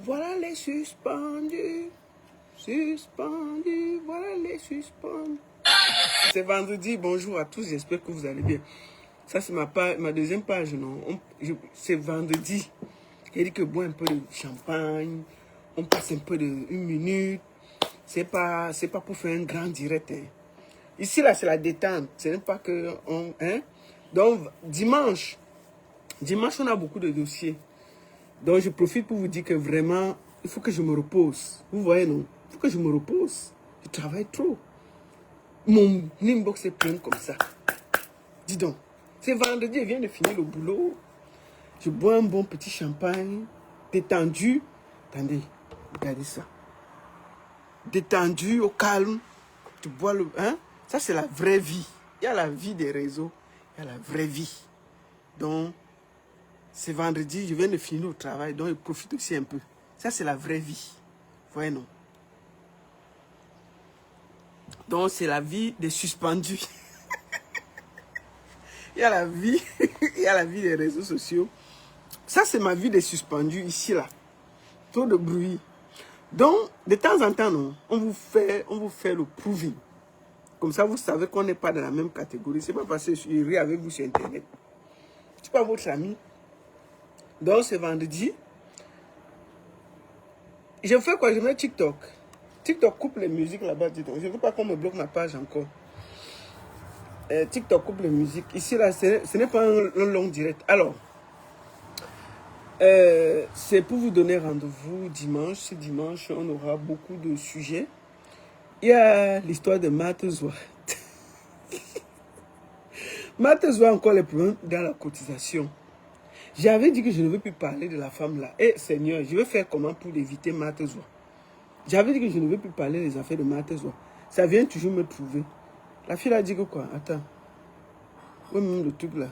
Voilà les suspendus. Suspendus. Voilà les suspendus. C'est vendredi. Bonjour à tous. J'espère que vous allez bien. Ça, c'est ma deuxième page. Non, c'est vendredi. Il dit que boit un peu de champagne. On passe un peu de 1 minute. C'est pas pour faire un grand direct. Hein. Ici, là, c'est la détente. Ce n'est pas que... Donc, dimanche, on a beaucoup de dossiers. Donc, je profite pour vous dire que vraiment, il faut que je me repose. Vous voyez, non? Il faut que je me repose. Je travaille trop. Mon inbox est plein comme ça. Dis donc, c'est vendredi, je viens de finir le boulot. Je bois un bon petit champagne, détendu. Attendez, regardez ça. Détendu, au calme. Tu bois le... Hein? Ça, c'est la vraie vie. Il y a la vie des réseaux. Il y a la vraie vie. Donc, c'est vendredi, je viens de finir le travail, donc je profite aussi un peu. Ça, c'est la vraie vie. Vous voyez, non? Donc, c'est la vie des suspendus. Il y a la vie, il y a la vie des réseaux sociaux. Ça, c'est ma vie des suspendus, ici, là. Trop de bruit. Donc, de temps en temps, non, on vous fait le proving. Comme ça, vous savez qu'on n'est pas dans la même catégorie. C'est pas parce que je ris avec vous sur Internet. Je ne suis pas votre ami. Donc, c'est vendredi. Je fais quoi? Je mets TikTok. TikTok coupe les musiques là-bas. Je ne veux pas qu'on me bloque ma page encore. TikTok coupe les musiques. Ici, là, ce n'est pas un long direct. Alors, c'est pour vous donner rendez-vous dimanche. Ce dimanche, on aura beaucoup de sujets. Il y a l'histoire de Matezoa. Matezoa a encore les problèmes dans la cotisation. J'avais dit que je ne veux plus parler de la femme là. Eh Seigneur, je vais faire comment pour éviter Matezoa? J'avais dit que je ne veux plus parler des affaires de Matezoa. Ça vient toujours me trouver. La fille a dit que quoi? Attends. Oui, même le truc là.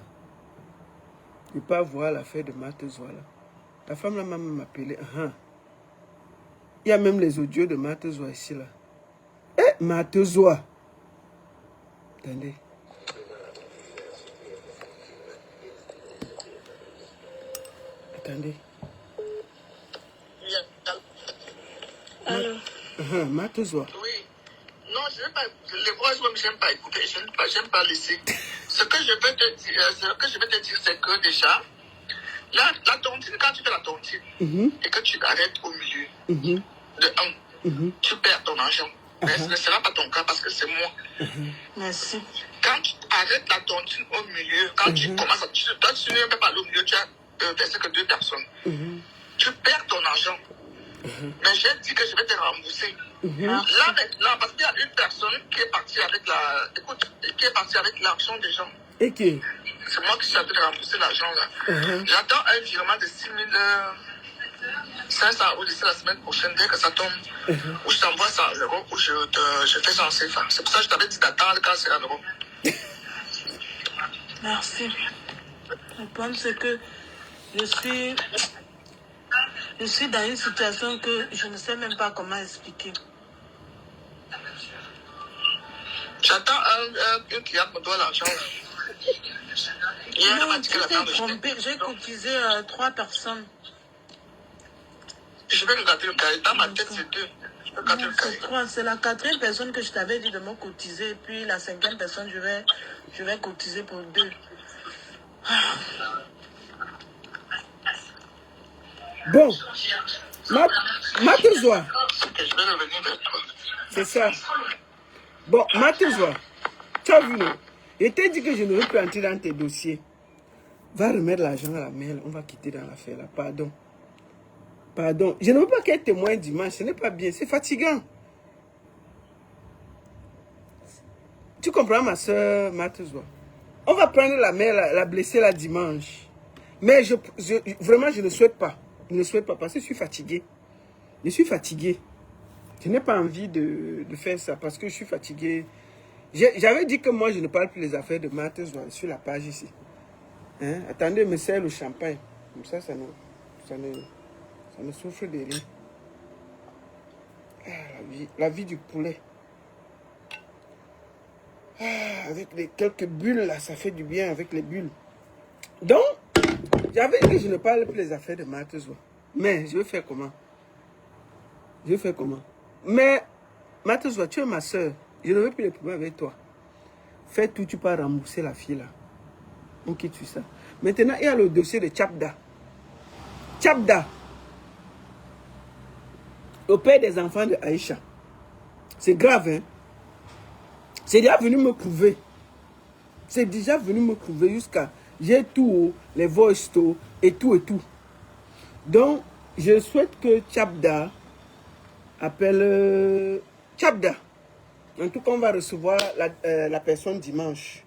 Je ne peux pas voir l'affaire de Matezoa là. La femme là m'a même appelé. Il y a même les audios de Matezoa ici là. Eh, Matezoa. Attendez. Attendez. Allô? Matezoa. Oui. Non, je ne vais pas. Les voix, je n'aime pas écouter. J'aime pas laisser. Ce que je vais te dire, c'est que déjà, la tontine, quand tu fais la tontine et que tu arrêtes au milieu de 1, tu perds ton argent. Mais ce ne sera pas ton cas parce que c'est moi. Merci. Quand tu arrêtes la tontine au milieu, quand tu commences à... Toi, tu ne peux pas aller au milieu, tu as versé que 2 personnes. Tu perds ton argent. Mais j'ai dit que je vais te rembourser. Là maintenant, parce qu'il y a une personne qui est partie avec l'argent des gens. Et qui? C'est moi qui suis en train de rembourser l'argent là. J'attends un virement de 6500 € d'ici la semaine prochaine, dès que ça tombe. Où je t'envoie 100 €, où je fais ça en CFA. C'est pour ça que je t'avais dit d'attendre quand c'est 1 €. Merci. Le problème c'est que je suis dans une situation que je ne sais même pas comment expliquer. J'attends un client me doit l'argent. Non, tu t'es trompé. J'ai cotisé 3 personnes. Je vais regarder le cahier. Dans ma tête, c'est 2. Je vais regarder le cahier. C'est la 4e personne que je t'avais dit de me cotiser. Puis la 5e personne, je vais cotiser pour 2. Bon, Matezoa. Je vais revenir vers toi. C'est ça. Bon, Matezoa, tu as vu, non? Je t'ai dit que je ne veux plus entrer dans tes dossiers. Va remettre l'argent à la mail, on va quitter dans l'affaire là. Pardon. Pardon. Je ne veux pas qu'elle témoigne dimanche, ce n'est pas bien, c'est fatigant. Tu comprends, ma soeur Matezoa? On va prendre la mère, la blesser la dimanche. Mais vraiment, je ne souhaite pas. Je ne souhaite pas parce que je suis fatigué. Je suis fatigué. Je n'ai pas envie de faire ça parce que je suis fatigué. J'avais dit que moi, je ne parle plus des affaires de Matezoa sur la page ici. Hein? Attendez, me sert le champagne. Comme ça, ça ne souffre de rien. Ah, la vie du poulet. Ah, avec quelques bulles là, ça fait du bien avec les bulles. Donc, j'avais dit que je ne parle plus des affaires de Matezoa. Mais je vais faire comment? Je fais comment? Mais, Matezwa, tu es ma soeur. Je ne veux plus les problèmes avec toi. Fais tout, tu peux rembourser la fille là. On quitte sur ça. Maintenant, il y a le dossier de Tchabda. Tchabda, le père des enfants de Aïcha. C'est grave, hein? C'est déjà venu me prouver. C'est déjà venu me prouver jusqu'à... J'ai tout, les voice to, et tout et tout. Donc, je souhaite que Tchabda appelle Tchabda. En tout cas, on va recevoir la personne dimanche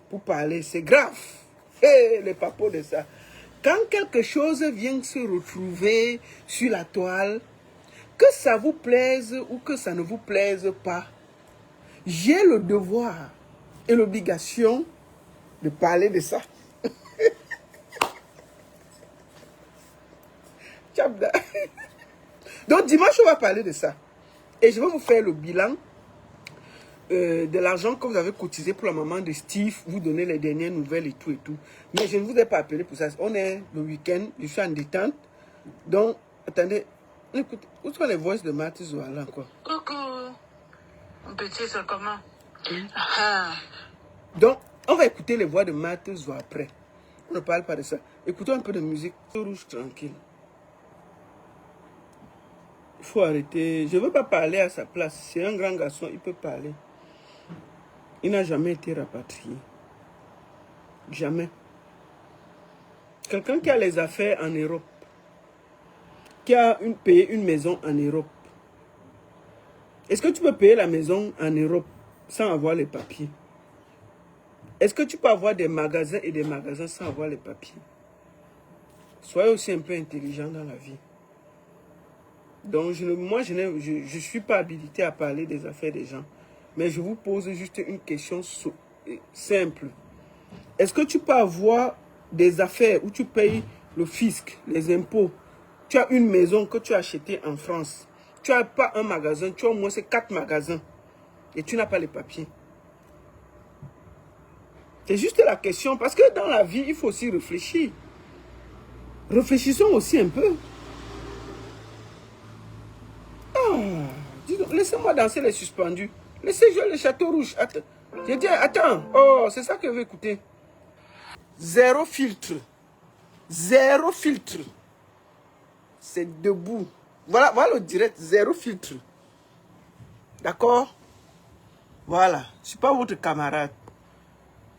pour parler. C'est grave. Et les papos de ça. Quand quelque chose vient se retrouver sur la toile, que ça vous plaise ou que ça ne vous plaise pas, j'ai le devoir et l'obligation de parler de ça. Tchabda. Donc dimanche, on va parler de ça. Et je vais vous faire le bilan de l'argent que vous avez cotisé pour la maman de Steve, vous donner les dernières nouvelles et tout et tout. Mais je ne vous ai pas appelé pour ça. On est le week-end, je suis en détente. Donc, attendez, écoutez, où sont les voix de Matezwa là quoi? Coucou. Mon petit, c'est comment? Donc, on va écouter les voix de Matezwa après. On ne parle pas de ça. Écoutons un peu de musique. Rouge tranquille. Il faut arrêter. Je ne veux pas parler à sa place. C'est un grand garçon, il peut parler. Il n'a jamais été rapatrié. Jamais. Quelqu'un qui a les affaires en Europe, qui a payé une maison en Europe. Est-ce que tu peux payer la maison en Europe sans avoir les papiers? Est-ce que tu peux avoir des magasins et des magasins sans avoir les papiers? Soyez aussi un peu intelligent dans la vie. Donc, moi, je ne suis pas habilité à parler des affaires des gens. Mais je vous pose juste une question simple. Est-ce que tu peux avoir des affaires où tu payes le fisc, les impôts? Tu as une maison que tu as achetée en France. Tu n'as pas un magasin, tu as au moins 4 magasins. Et tu n'as pas les papiers. C'est juste la question. Parce que dans la vie, il faut aussi réfléchir. Réfléchissons aussi un peu. Laissez-moi danser les suspendus. Laissez jouer le château rouge. Attends. J'ai dit, attends. Oh, c'est ça que je veux écouter. Zéro filtre. Zéro filtre. C'est debout. Voilà, voilà le direct. Zéro filtre. D'accord? Voilà. Je ne suis pas votre camarade.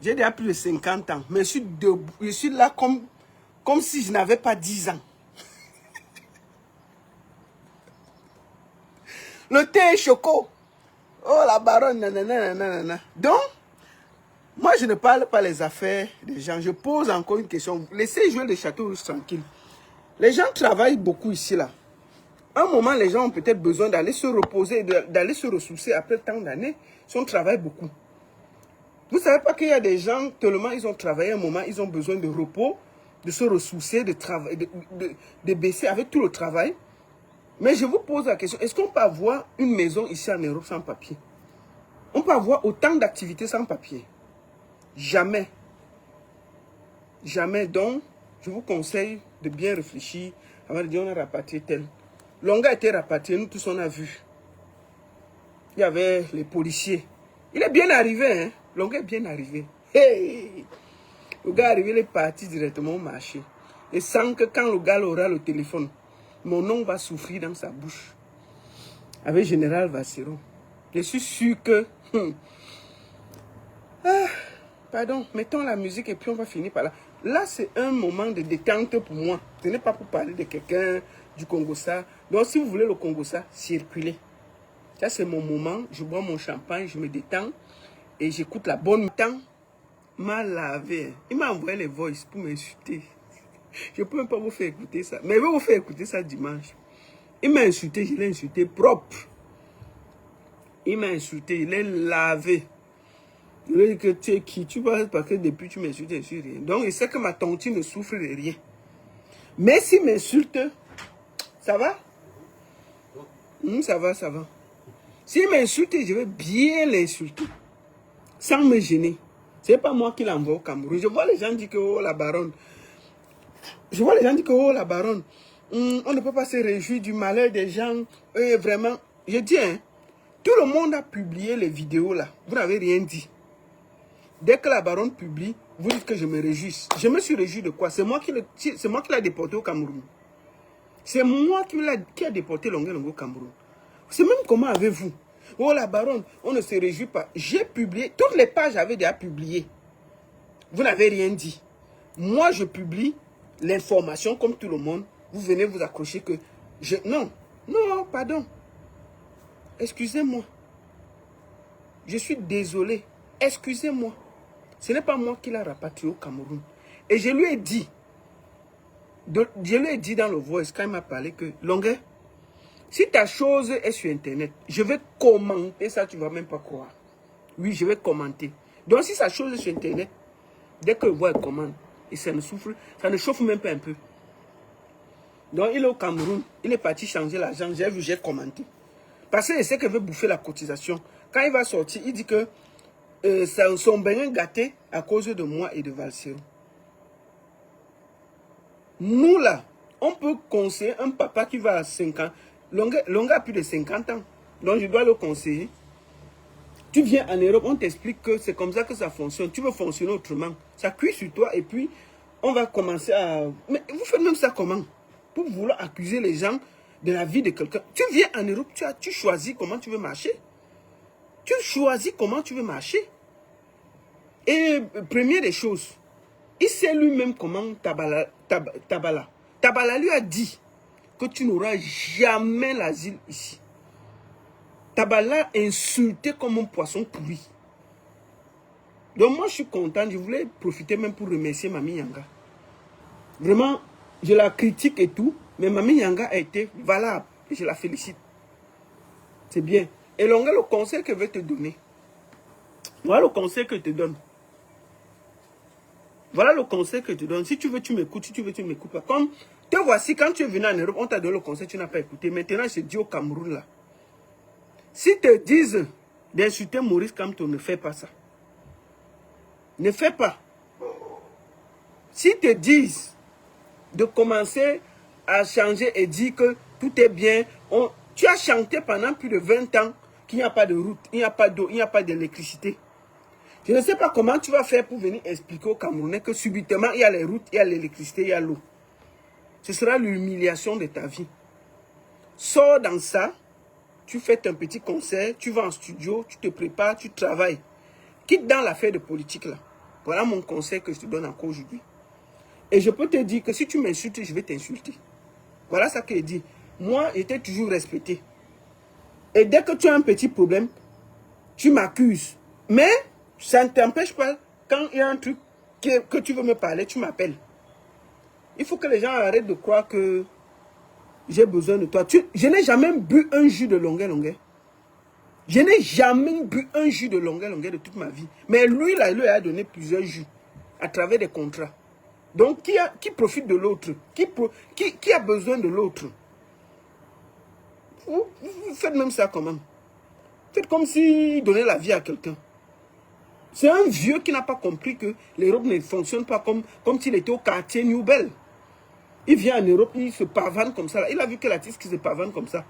J'ai déjà plus de 50 ans. Mais je suis debout. Je suis là comme si je n'avais pas 10 ans. Le thé est choco. Oh, la baronne, nanana, nanana. Donc, moi, je ne parle pas les affaires des gens. Je pose encore une question. Laissez jouer le château rouge tranquille. Les gens travaillent beaucoup ici, là. À un moment, les gens ont peut-être besoin d'aller se reposer, d'aller se ressourcer après tant d'années. Ils travaillent beaucoup. Vous ne savez pas qu'il y a des gens, tellement ils ont travaillé un moment, ils ont besoin de repos, de se ressourcer, de baisser avec tout le travail. Mais je vous pose la question, est-ce qu'on peut avoir une maison ici en Europe sans papier? On peut avoir autant d'activités sans papier? Jamais. Jamais. Donc, je vous conseille de bien réfléchir avant de dire on a rapatrié tel. Longa a été rapatrié, nous tous on a vu. Il y avait les policiers. Il est bien arrivé, hein? Longa est bien arrivé. Hey! Le gars est arrivé, il est parti directement au marché. Et sans que quand le gars aura le téléphone, mon nom va souffrir dans sa bouche. Avec Général Vassero. Je suis sûr que... pardon, mettons la musique et puis on va finir par là. Là, c'est un moment de détente pour moi. Ce n'est pas pour parler de quelqu'un du Congo-Ça. Donc, si vous voulez le Congo-Ça, circulez. Ça, c'est mon moment. Je bois mon champagne, je me détends. Et j'écoute la bonne temps. Mal lavé. Il m'a envoyé les voices pour m'insulter. Je ne peux même pas vous faire écouter ça. Mais je vais vous faire écouter ça dimanche. Il m'a insulté, je l'ai insulté propre. Il m'a insulté, il est lavé. Je lui ai dit que tu es qui? Tu vois, parce que depuis tu m'insultes, je ne suis rien. Donc il sait que ma tontine ne souffre de rien. Mais s'il m'insulte, ça va? Ça va, ça va. S'il m'insulte, je vais bien l'insulter. Sans me gêner. Ce n'est pas moi qui l'envoie au Cameroun. Je vois les gens dire que oh la baronne. Je vois les gens dire que oh la baronne. On ne peut pas se réjouir du malheur des gens. Vraiment, je dis, hein, tout le monde a publié les vidéos là. Vous n'avez rien dit. Dès que la baronne publie, vous dites que je me réjouisse. Je me suis réjoui de quoi? C'est moi qui l'ai déporté au Cameroun. C'est moi qui a déporté Longué Longo au Cameroun. C'est même comment avez-vous? Oh la baronne, on ne se réjouit pas. J'ai publié, toutes les pages avaient déjà publié. Vous n'avez rien dit. Moi, je publie l'information comme tout le monde. Vous venez vous accrocher que je... Non, non, pardon. Excusez-moi. Je suis désolé. Excusez-moi. Ce n'est pas moi qui l'a rapatrié au Cameroun. Et je lui ai dit, dans le voice, quand il m'a parlé que, Longuet, si ta chose est sur Internet, je vais commenter ça, tu ne vas même pas croire. Oui, je vais commenter. Donc, si sa chose est sur Internet, dès que je vois, elle commande, et ça ne souffle, ça ne chauffe même pas un peu. Donc, il est au Cameroun, il est parti changer l'argent, j'ai vu, j'ai commenté. Parce qu'il sait qu'il veut bouffer la cotisation. Quand il va sortir, il dit que son beignet gâté à cause de moi et de Valsero. Nous là, on peut conseiller un papa qui va à 5 ans. Longa a plus de 50 ans. Donc je dois le conseiller. Tu viens en Europe, on t'explique que c'est comme ça que ça fonctionne. Tu veux fonctionner autrement. Ça cuit sur toi et puis on va commencer à... Mais vous faites même ça comment? Pour vouloir accuser les gens de la vie de quelqu'un. Tu viens en Europe, tu choisis comment tu veux marcher. Tu choisis comment tu veux marcher. Et première des choses, il sait lui-même comment Tabala lui a dit que tu n'auras jamais l'asile ici. Tabala a insulté comme un poisson pourri. Donc moi je suis content, je voulais profiter même pour remercier Mami Yanga. Vraiment, je la critique et tout, mais Mami Yanga a été valable et je la félicite. C'est bien. Et Longa, le conseil que je vais te donner. Voilà le conseil que je te donne. Voilà le conseil que je te donne. Si tu veux, tu m'écoutes. Si tu veux, tu ne m'écoutes pas. Comme, te voici, quand tu es venu en Europe, on t'a donné le conseil, tu n'as pas écouté. Maintenant, je te dis au Cameroun, là. Si te disent d'insulter Maurice Kamto, ne fais pas ça. Ne fais pas. Si te disent de commencer à changer et dire que tout est bien, tu as chanté pendant plus de 20 ans qu'il n'y a pas de route, il n'y a pas d'eau, il n'y a pas d'électricité. Je ne sais pas comment tu vas faire pour venir expliquer aux Camerounais que subitement, il y a les routes, il y a l'électricité, il y a l'eau. Ce sera l'humiliation de ta vie. Sors dans ça, tu fais un petit concert, tu vas en studio, tu te prépares, tu travailles. Quitte dans l'affaire de politique là. Voilà mon conseil que je te donne encore aujourd'hui. Et je peux te dire que si tu m'insultes, je vais t'insulter. Voilà ce que je dis. Moi, j'étais toujours respecté. Et dès que tu as un petit problème, tu m'accuses. Mais ça ne t'empêche pas, quand il y a un truc que tu veux me parler, tu m'appelles. Il faut que les gens arrêtent de croire que j'ai besoin de toi. Je n'ai jamais bu un jus de longueur. Je n'ai jamais bu un jus de longueur de toute ma vie. Mais lui, là, il lui a donné plusieurs jus à travers des contrats. Donc, qui profite de l'autre? Qui a besoin de l'autre? Vous faites même ça comment? Faites comme s'il donnait la vie à quelqu'un. C'est un vieux qui n'a pas compris que l'Europe ne fonctionne pas comme s'il était au quartier New Bell. Il vient en Europe, il se pavane comme ça. Il a vu que l'artiste qui se pavane comme ça.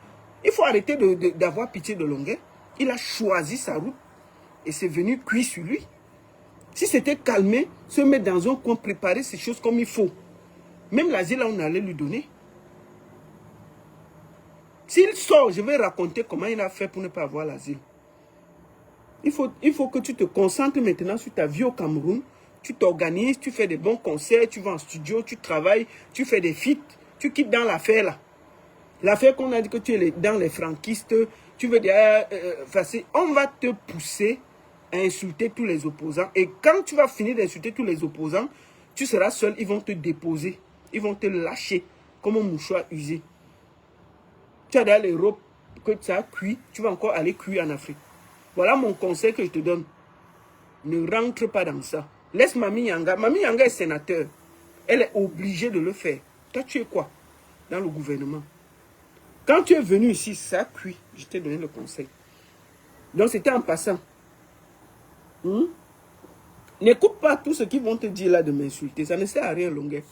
Il faut arrêter d'avoir pitié de Longuet. Il a choisi sa route et c'est venu cuire sur lui. Si c'était calmé, se mettre dans un coin, préparer ces choses comme il faut. Même l'asile, on allait lui donner. S'il sort, je vais raconter comment il a fait pour ne pas avoir l'asile. Il faut que tu te concentres maintenant sur ta vie au Cameroun. Tu t'organises, tu fais des bons concerts, tu vas en studio, tu travailles, tu fais des feats, tu quittes dans l'affaire là. L'affaire qu'on a dit que tu es dans les franquistes, tu veux dire, on va te pousser à insulter tous les opposants. Et quand tu vas finir d'insulter tous les opposants, tu seras seul, ils vont te déposer, ils vont te lâcher comme un mouchoir usé. Tu as d'ailleurs l'Europe que ça a cuit, tu vas encore aller cuire en Afrique. Voilà mon conseil que je te donne. Ne rentre pas dans ça. Laisse Mami Yanga. Mami Yanga est sénateur. Elle est obligée de le faire. Toi, tu es quoi? Dans le gouvernement. Quand tu es venu ici, ça a cuit. Je t'ai donné le conseil. Donc, c'était en passant. N'écoute pas tout ce qu'ils vont te dire là de m'insulter. Ça ne sert à rien, Longuet.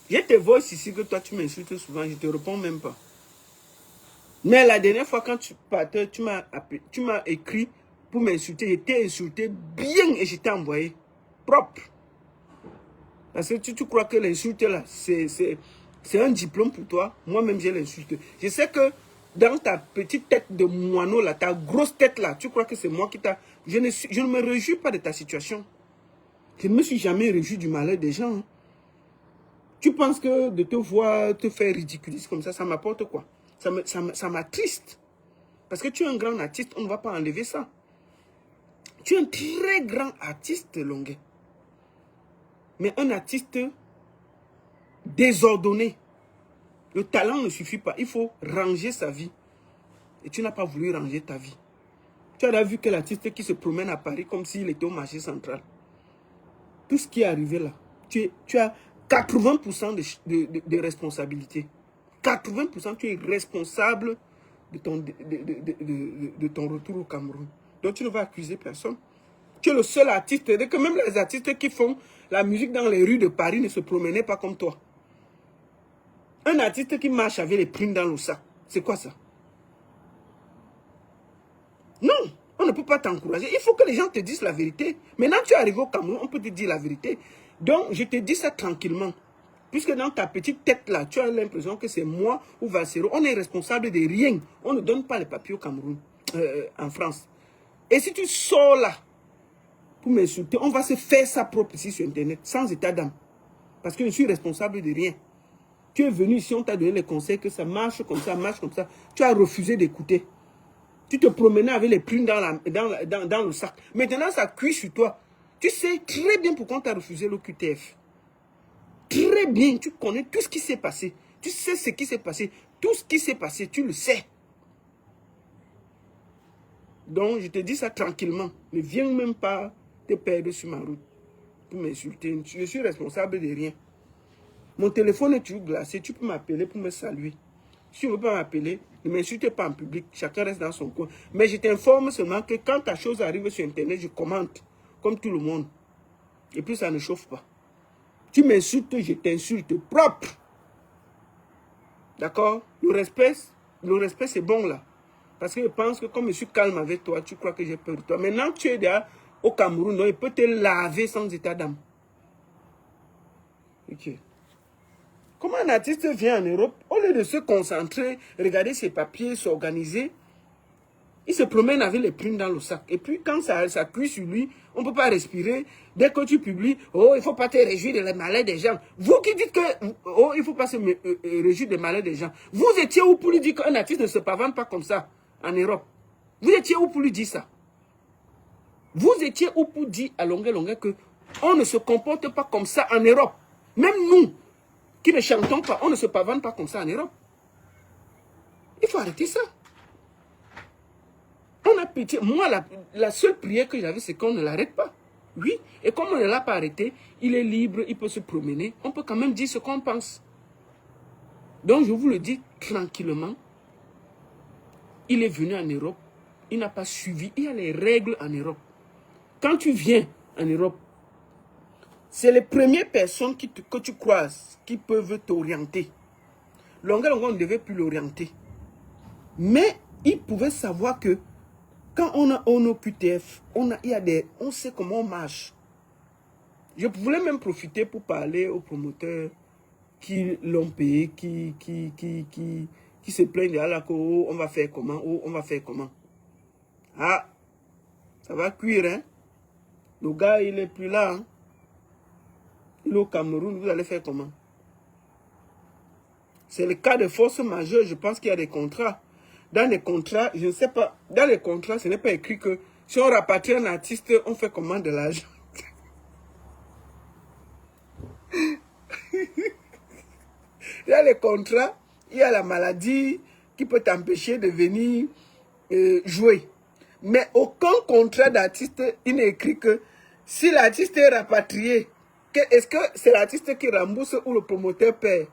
J'ai tes voix ici que toi tu m'insultes souvent, je te réponds même pas. Mais la dernière fois quand tu partais, tu m'as écrit pour m'insulter. Je t'ai insulté bien et je t'ai envoyé propre. Parce que tu crois que l'insulte là, c'est un diplôme pour toi. Moi-même j'ai l'insulte. Je sais que dans ta petite tête de moineau là, ta grosse tête là, tu crois que c'est moi qui t'a... Je ne me réjouis pas de ta situation. Je ne me suis jamais réjoui du malheur des gens. Hein. Tu penses que de te voir te faire ridiculiser comme ça m'apporte quoi? Ça m'attriste. Parce que tu es un grand artiste, on ne va pas enlever ça. Tu es un très grand artiste, Longuet. Mais un artiste désordonné. Le talent ne suffit pas. Il faut ranger sa vie. Et tu n'as pas voulu ranger ta vie. Tu as vu que l'artiste qui se promène à Paris comme s'il était au marché central. Tout ce qui est arrivé là, tu as 80% de responsabilité. 80%, tu es responsable de ton retour au Cameroun. Donc tu ne vas accuser personne. Tu es le seul artiste. Dès que même les artistes qui font la musique dans les rues de Paris ne se promenaient pas comme toi. Un artiste qui marche avec les primes dans le sac, c'est quoi ça? Non, on ne peut pas t'encourager. Il faut que les gens te disent la vérité. Maintenant, tu es arrivé au Cameroun, on peut te dire la vérité. Donc, je te dis ça tranquillement. Puisque dans ta petite tête là, tu as l'impression que c'est moi ou Valsero. On est responsable de rien. On ne donne pas les papiers au Cameroun, en France. Et si tu sors là pour m'insulter, on va se faire ça propre ici sur Internet, sans état d'âme. Parce que je suis responsable de rien. Tu es venu ici, on t'a donné les conseils que ça marche comme ça, marche comme ça. Tu as refusé d'écouter. Tu te promenais avec les plumes dans le sac. Maintenant, ça cuit sur toi. Tu sais très bien pourquoi tu as refusé le QTF. Très bien, tu connais tout ce qui s'est passé. Tu sais ce qui s'est passé. Tout ce qui s'est passé, tu le sais. Donc, je te dis ça tranquillement. Ne viens même pas te perdre sur ma route pour m'insulter. Je suis responsable de rien. Mon téléphone est toujours glacé. Tu peux m'appeler pour me saluer. Si tu ne veux pas m'appeler, ne m'insulte pas en public. Chacun reste dans son coin. Mais je t'informe seulement que quand ta chose arrive sur Internet, je commente. Comme tout le monde. Et puis ça ne chauffe pas. Tu m'insultes, je t'insulte propre. D'accord? Le respect c'est bon là. Parce que je pense que comme je suis calme avec toi, tu crois que j'ai peur de toi. Maintenant que tu es déjà au Cameroun, donc il peut te laver sans état d'âme. Ok. Comment un artiste vient en Europe, au lieu de se concentrer, regarder ses papiers, s'organiser, il se promène avec les primes dans le sac. Et puis quand ça cuit sur lui, on ne peut pas respirer. Dès que tu publies, oh, il ne faut pas te réjouir de la malheur des gens. Vous qui dites que, oh, il ne faut pas se réjouir des malheurs des gens. Vous étiez où pour lui dire qu'un artiste ne se pavane pas comme ça en Europe? Vous étiez où pour lui dire ça? Vous étiez où pour dire à longueur que on ne se comporte pas comme ça en Europe? Même nous, qui ne chantons pas, on ne se pavane pas comme ça en Europe. Il faut arrêter ça. On a pitié. Moi, la seule prière que j'avais, c'est qu'on ne l'arrête pas. Oui. Et comme on ne l'a pas arrêté, il est libre, il peut se promener. On peut quand même dire ce qu'on pense. Donc, je vous le dis tranquillement. Il est venu en Europe. Il n'a pas suivi. Il y a les règles en Europe. Quand tu viens en Europe, c'est les premières personnes que tu croises qui peuvent t'orienter. Longueur, on ne devait plus l'orienter. Mais il pouvait savoir que quand on a un QTF, on sait comment on marche. Je voulais même profiter pour parler aux promoteurs qui l'ont payé, qui se plaignent de là, oh, on va faire comment, oh, on va faire comment. Ah, ça va cuire, hein. Le gars, il n'est plus là. Hein. Il est au Cameroun, vous allez faire comment? C'est le cas de force majeure, je pense qu'il y a des contrats. Dans les contrats, je ne sais pas, dans les contrats, ce n'est pas écrit que si on rapatrie un artiste, on fait comment de l'argent? Dans les contrats, il y a la maladie qui peut t'empêcher de venir jouer. Mais aucun contrat d'artiste, il n'est écrit que si l'artiste est rapatrié, est-ce que c'est l'artiste qui rembourse ou le promoteur paie?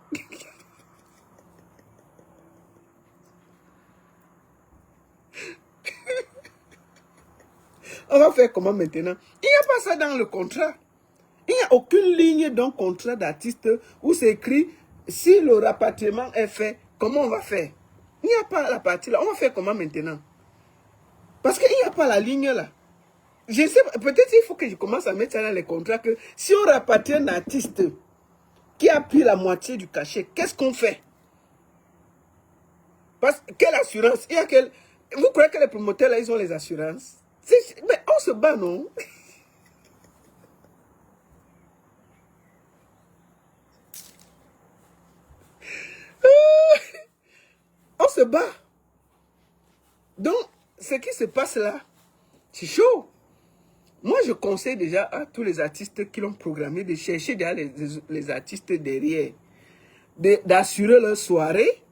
On va faire comment maintenant? Il n'y a pas ça dans le contrat. Il n'y a aucune ligne d'un contrat d'artiste où c'est écrit si le rapatriement est fait, comment on va faire? Il n'y a pas la partie là. On va faire comment maintenant? Parce qu'il n'y a pas la ligne là. Je sais, peut-être il faut que je commence à mettre ça dans les contrats que si on rapatrie un artiste qui a pris la moitié du cachet, qu'est-ce qu'on fait? Parce quelle assurance? Vous croyez que les promoteurs là, ils ont les assurances? Mais on se bat, non? On se bat. Donc, ce qui se passe là, c'est chaud. Moi, je conseille déjà à tous les artistes qui l'ont programmé de chercher déjà les artistes derrière, d'assurer leur soirée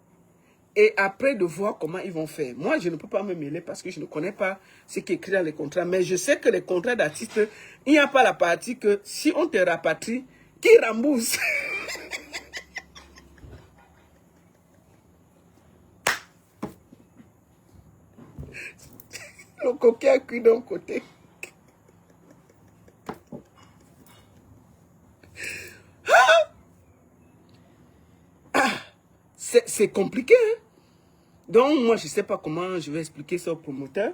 et après de voir comment ils vont faire. Moi, je ne peux pas me mêler parce que je ne connais pas ce qui est écrit dans les contrats, mais je sais que les contrats d'artistes, il n'y a pas la partie que si on te rapatrie, qui rembourse? Le coquin a cuit d'un côté. C'est compliqué, hein? Donc, moi, je ne sais pas comment je vais expliquer ça au promoteur.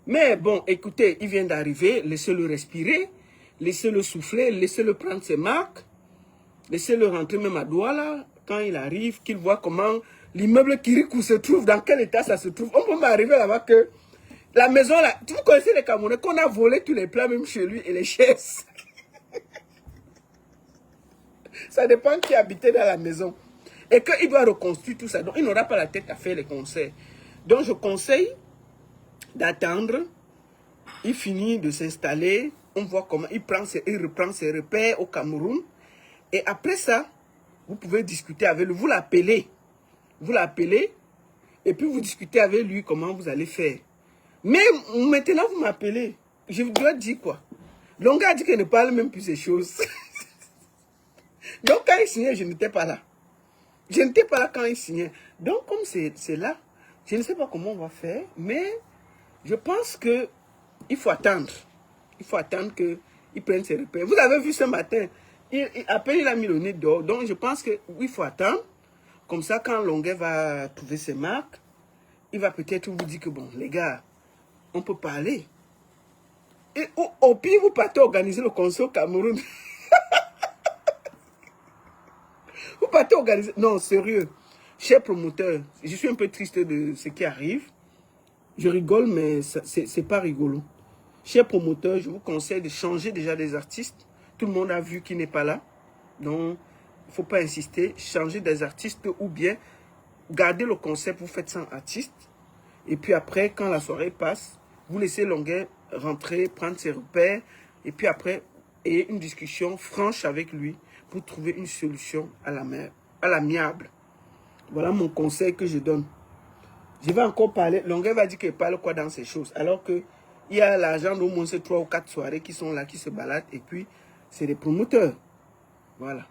Mais bon, écoutez, il vient d'arriver, laissez-le respirer, laissez-le souffler, laissez-le prendre ses marques, laissez-le rentrer même à Douala, quand il arrive, qu'il voit comment l'immeuble Kirikou se trouve, dans quel état ça se trouve. On peut m'arriver là-bas que la maison là, vous connaissez les Camerounais, qu'on a volé tous les plats, même chez lui, et les chaises. Ça dépend qui habitait dans la maison. Et qu'il doit reconstruire tout ça. Donc, il n'aura pas la tête à faire les concerts. Donc, je conseille d'attendre. Il finit de s'installer. On voit comment il reprend ses repères au Cameroun. Et après ça, vous pouvez discuter avec lui. Vous l'appelez. Vous l'appelez. Et puis, vous discutez avec lui comment vous allez faire. Mais maintenant, vous m'appelez. Je vous dois dire quoi? Longa a dit qu'il ne parle même plus ces choses. Donc, quand il signait, je n'étais pas là. Je n'étais pas là quand il signait. Donc, comme c'est là, je ne sais pas comment on va faire, mais je pense qu'il faut attendre. Il faut attendre qu'il prenne ses repères. Vous avez vu ce matin, à peine il a mis le nez dehors. Donc, je pense qu'il faut attendre. Comme ça, quand Longuet va trouver ses marques, il va peut-être vous dire que, bon, les gars, on peut parler. Et au pire, vous partez organiser le concert au Cameroun. Vous partez organiser... Non, sérieux. Cher promoteur, je suis un peu triste de ce qui arrive. Je rigole, mais c'est pas rigolo. Cher promoteur, je vous conseille de changer déjà des artistes. Tout le monde a vu qu'il n'est pas là. Donc, il ne faut pas insister. Changer des artistes ou bien garder le concept, vous faites 100 artistes. Et puis après, quand la soirée passe, vous laissez Longuet rentrer, prendre ses repères. Et puis après, ayez une discussion franche avec lui pour trouver une solution à l'amiable. Voilà mon conseil que je donne. Je vais encore parler. Longuet va dire qu'il parle quoi dans ces choses. Alors qu'il y a l'argent d'au moins ces 3 ou 4 soirées qui sont là, qui se baladent. Et puis, c'est des promoteurs. Voilà.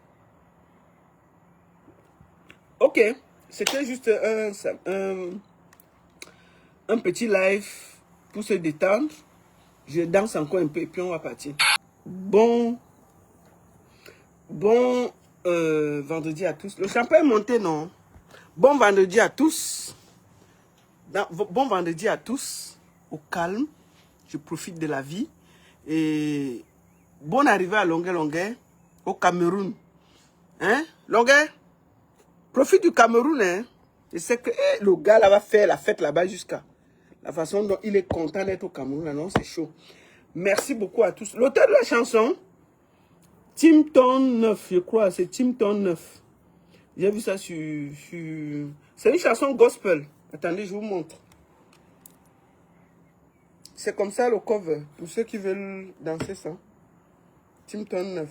Ok. C'était juste un petit live pour se détendre. Je danse encore un peu et puis on va partir. Bon vendredi à tous. Le champagne est monté, non? Bon vendredi à tous. Bon vendredi à tous. Au calme. Je profite de la vie. Et bonne arrivée à Longuet, au Cameroun. Hein? Longuet? Profite du Cameroun, hein? Je sais que le gars là va faire la fête là-bas jusqu'à la façon dont il est content d'être au Cameroun. Non, c'est chaud. Merci beaucoup à tous. L'auteur de la chanson, Timton 9, je crois, c'est Timton 9. J'ai vu ça sur... C'est une chanson gospel. Attendez, je vous montre. C'est comme ça le cover, pour ceux qui veulent danser ça. Timton 9.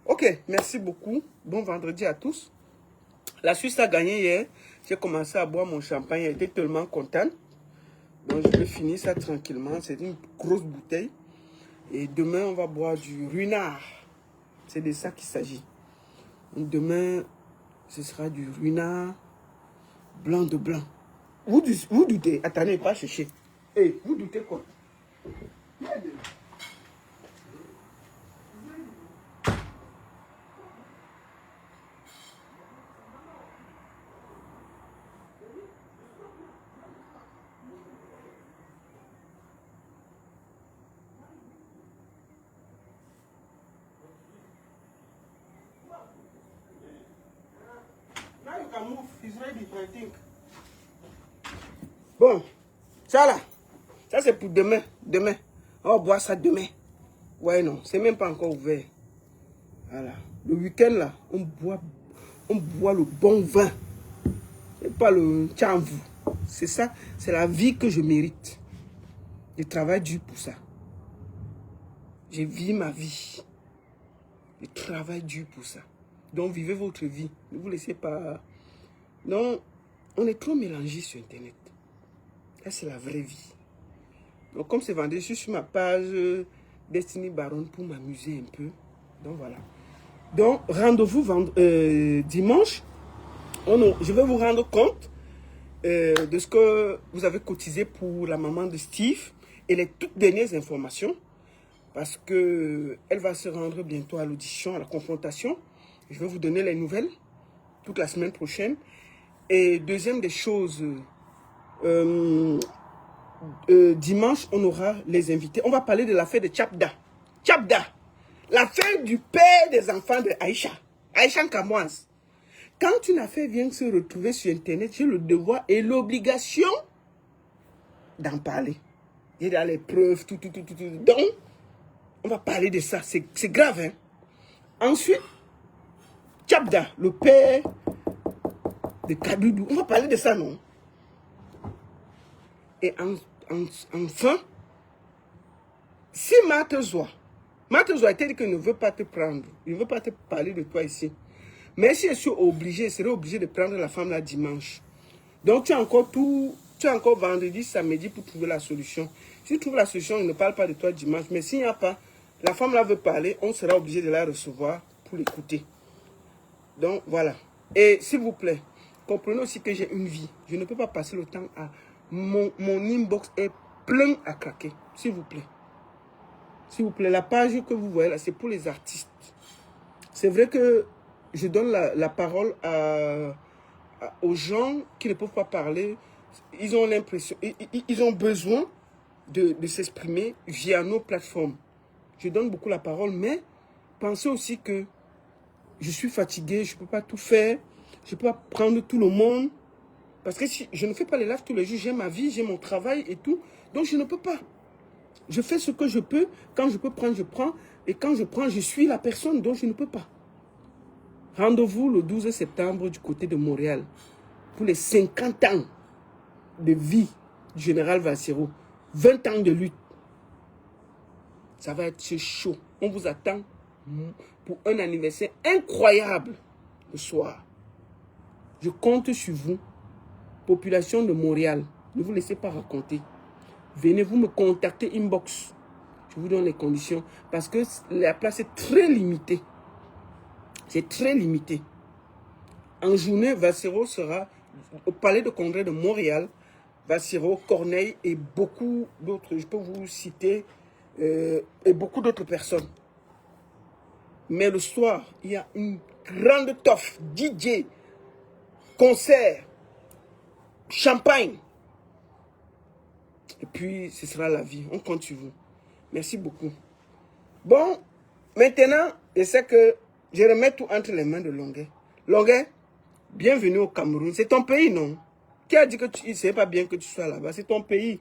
Ok, merci beaucoup. Bon vendredi à tous. La Suisse a gagné hier. J'ai commencé à boire mon champagne. J'étais tellement content. Donc je vais finir ça tranquillement. C'est une grosse bouteille. Et demain, on va boire du ruinard. C'est de ça qu'il s'agit. Demain, ce sera du ruinard blanc de blanc. Vous doutez? Attendez, pas chercher. Vous doutez quoi? can move. He's ready, I think. Bon, ça là, ça c'est pour demain. Demain. On va boire ça demain. Ouais, non, c'est même pas encore ouvert. Voilà. Le week-end là, on boit le bon vin. C'est pas le tchanvou. C'est ça, c'est la vie que je mérite. Je travaille dur pour ça. Je vis ma vie. Je travaille dur pour ça. Donc vivez votre vie. Ne vous laissez pas... Non, on est trop mélangé sur Internet. Ça, c'est la vraie vie. Donc comme c'est vendredi, je suis sur ma page Destiny Baron pour m'amuser un peu. Donc voilà. Donc rendez-vous dimanche. Je vais vous rendre compte de ce que vous avez cotisé pour la maman de Steve et les toutes dernières informations. Parce qu'elle va se rendre bientôt à l'audition, à la confrontation. Je vais vous donner les nouvelles toute la semaine prochaine. Et deuxième des choses, dimanche, on aura les invités. On va parler de l'affaire de Tchabda. Tchabda, l'affaire du père des enfants de Aïcha. Aïcha Kamoise. Quand une affaire vient se retrouver sur Internet, j'ai le devoir et l'obligation d'en parler. Il y a les preuves, tout. Donc, on va parler de ça. C'est grave, hein. Ensuite, Tchabda, le père de Kadoudou. On va parler de ça, non? Et enfin, si Marthe-Zoa a dit qu'il ne veut pas te prendre, il ne veut pas te parler de toi ici. Mais si je suis obligé, je serai obligé de prendre la femme là dimanche. Donc tu as encore vendredi, samedi pour trouver la solution. Si tu trouves la solution, il ne parle pas de toi dimanche. Mais s'il n'y a pas, la femme là veut parler, on sera obligé de la recevoir pour l'écouter. Donc voilà. Et s'il vous plaît, comprenez aussi que j'ai une vie. Je ne peux pas passer le temps à... Mon inbox est plein à craquer. S'il vous plaît. S'il vous plaît, la page que vous voyez là, c'est pour les artistes. C'est vrai que je donne la parole aux gens qui ne peuvent pas parler. Ils ont l'impression, ils ont besoin de s'exprimer via nos plateformes. Je donne beaucoup la parole, mais pensez aussi que je suis fatigué, je ne peux pas tout faire, je ne peux pas prendre tout le monde. Parce que si je ne fais pas les lives tous les jours, j'ai ma vie, j'ai mon travail et tout. Donc je ne peux pas. Je fais ce que je peux. Quand je peux prendre, je prends. Et quand je prends, je suis la personne dont je ne peux pas. Rendez-vous le 12 septembre du côté de Montréal pour les 50 ans de vie du général Vassero. 20 ans de lutte. Ça va être chaud. On vous attend pour un anniversaire incroyable le soir. Je compte sur vous. Population de Montréal, ne vous laissez pas raconter. Venez vous me contacter inbox. Je vous donne les conditions. Parce que la place est très limitée. C'est très limité. En journée, Vassero sera au Palais de Congrès de Montréal. Vassero, Corneille et beaucoup d'autres. Je peux vous citer et beaucoup d'autres personnes. Mais le soir, il y a une grande toffe, DJ, concert, champagne. Et puis, ce sera la vie. On compte sur vous. Merci beaucoup. Bon, maintenant, je sais que je remets tout entre les mains de Longuet. Longuet, bienvenue au Cameroun. C'est ton pays, non? Qui a dit que il ne serait pas bien que tu sois là-bas? C'est ton pays.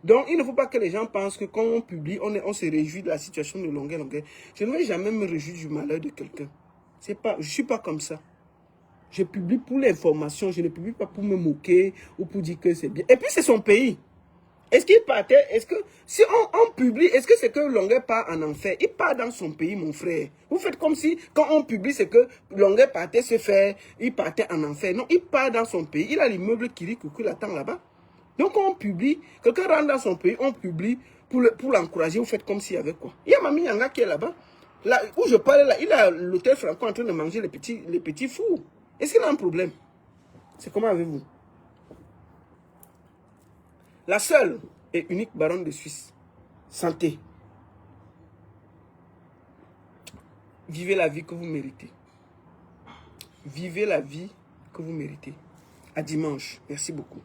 Donc, il ne faut pas que les gens pensent que quand on publie, on se réjouit de la situation de Longuet. Je ne vais jamais me réjouir du malheur de quelqu'un. Je ne suis pas comme ça. Je publie pour l'information, je ne publie pas pour me moquer ou pour dire que c'est bien. Et puis c'est son pays. Est-ce qu'il partait, si on publie, est-ce que c'est que Longuet part en enfer? Il part dans son pays, mon frère. Vous faites comme si, quand on publie, c'est que Longuet partait se faire, il partait en enfer. Non, il part dans son pays. Il a l'immeuble qui l'attend là-bas. Donc quand on publie, quelqu'un rentre dans son pays, on publie pour l'encourager. Vous faites comme s'il y avait quoi? Il y a Mami Yanga qui est là-bas. Là où je parle, là, il a l'hôtel Franco en train de manger les petits fours. Est-ce qu'il a un problème? C'est comment avez-vous? La seule et unique baronne de Suisse. Santé. Vivez la vie que vous méritez. Vivez la vie que vous méritez. À dimanche. Merci beaucoup.